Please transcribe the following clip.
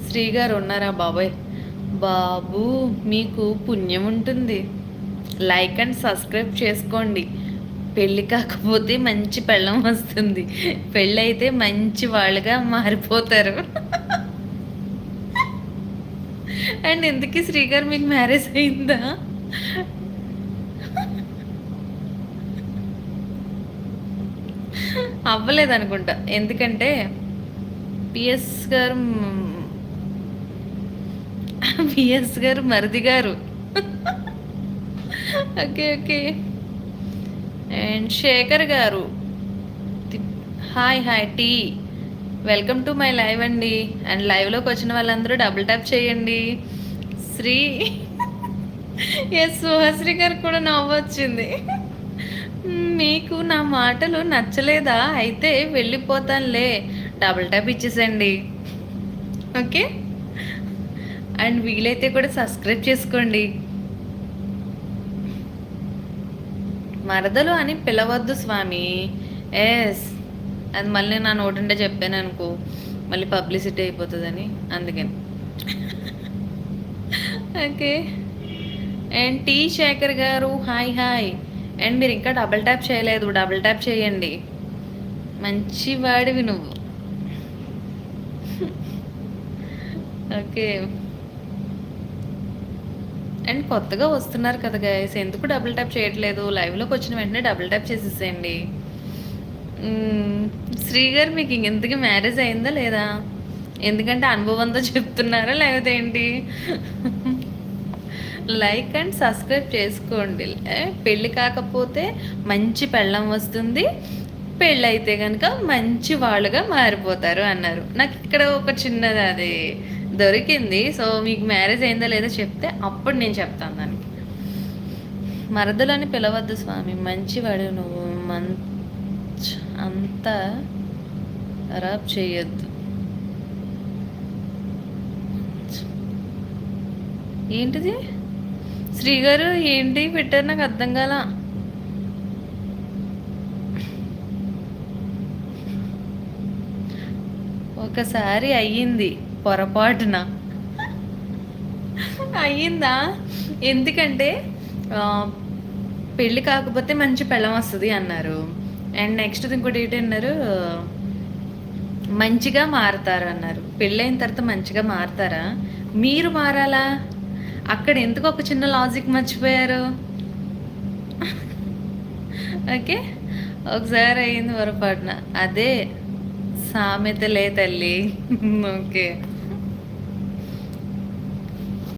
శ్రీగారు ఉన్నారా బాబాయ్? బాబు మీకు పుణ్యం ఉంటుంది. లైక్ అండ్ సబ్స్క్రైబ్ చేసుకోండి. పెళ్ళి కాకపోతే మంచి పెళ్ళం వస్తుంది. పెళ్ళైతే మంచి వాళ్ళుగా మారిపోతారు. అండ్ ఇంతకీ శ్రీగారు మీకు మ్యారేజ్ అయిందా? అవ్వలేదనుకుంటా. ఎందుకంటే పిఎస్ గారు పిఎస్ గారు మరిది గారు. Okay okay. అండ్ శేఖర్ గారు హాయ్ హాయ్ టీ వెల్కమ్ టు మై లైవ్ అండి. అండ్ లైవ్లోకి వచ్చిన వాళ్ళందరూ డబుల్ ట్యాప్ చేయండి. శ్రీ ఎస్ సుహాశ్రీ గారు కూడా నవ్వొచ్చింది. మీకు నా మాటలు నచ్చలేదా? అయితే వెళ్ళిపోతానులే. డబుల్ ట్యాప్ ఇచ్చేసండి. ఓకే. అండ్ వీలైతే కూడా సబ్స్క్రైబ్ చేసుకోండి. మరదలు అని పిలవద్దు స్వామి. ఎస్, అది మళ్ళీ నా నోటుండే చెప్పాను అనుకో, మళ్ళీ పబ్లిసిటీ అయిపోతుందని, అందుకని. ఓకే. అండ్ టీ శేఖర్ గారు హాయ్ హాయ్. అండ్ మీరు ఇంకా డబుల్ ట్యాప్ చేయలేదు, డబుల్ ట్యాప్ చేయండి. మంచి వాడివి నువ్వు. ఓకే. అండ్ కొత్తగా వస్తున్నారు కదా గైస్, ఎందుకు డబుల్ ట్యాప్ చేయట్లేదు? లైవ్లోకి వచ్చిన వెంటనే డబుల్ ట్యాప్ చేసేసేయండి. శ్రీ గారు మీకు ఇంకెందుకు మ్యారేజ్ అయిందా లేదా? ఎందుకంటే అనుభవంతో చెప్తున్నారా లేకపోతే ఏంటి? లైక్ అండ్ సబ్స్క్రైబ్ చేసుకోండి. పెళ్ళి కాకపోతే మంచి పెళ్ళం వస్తుంది, పెళ్ళైతే కనుక మంచి వాళ్ళుగా మారిపోతారు అన్నారు. నాకు ఇక్కడ ఒక చిన్నది అది దొరికింది. సో మీకు మ్యారేజ్ అయిందా లేదా చెప్తే అప్పుడు నేను చెప్తాను దానికి. మరదలని పిలవద్దు స్వామి, మంచివాడు నువ్వు. అంతా ఖరాబ్ చేయొద్దు. ఏంటిది శ్రీగారు? ఏంటి పెట్టారు? నాకు అర్థం కాల. ఒకసారి అయ్యింది పొరపాటున. అయ్యిందా? ఎందుకంటే పెళ్ళి కాకపోతే మంచి పెళ్ళం వస్తుంది అన్నారు. అండ్ నెక్స్ట్ ఇంకోటి ఏంటన్నారు, మంచిగా మారుతారు అన్నారు. పెళ్ళైన తర్వాత మంచిగా మారుతారా? మీరు మారాలా? అక్కడ ఎందుకు ఒక చిన్న లాజిక్ మర్చిపోయారు? ఓకే. ఒకసారి అయింది పొరపాటున, అదే సామెతలే తల్లి. ఓకే.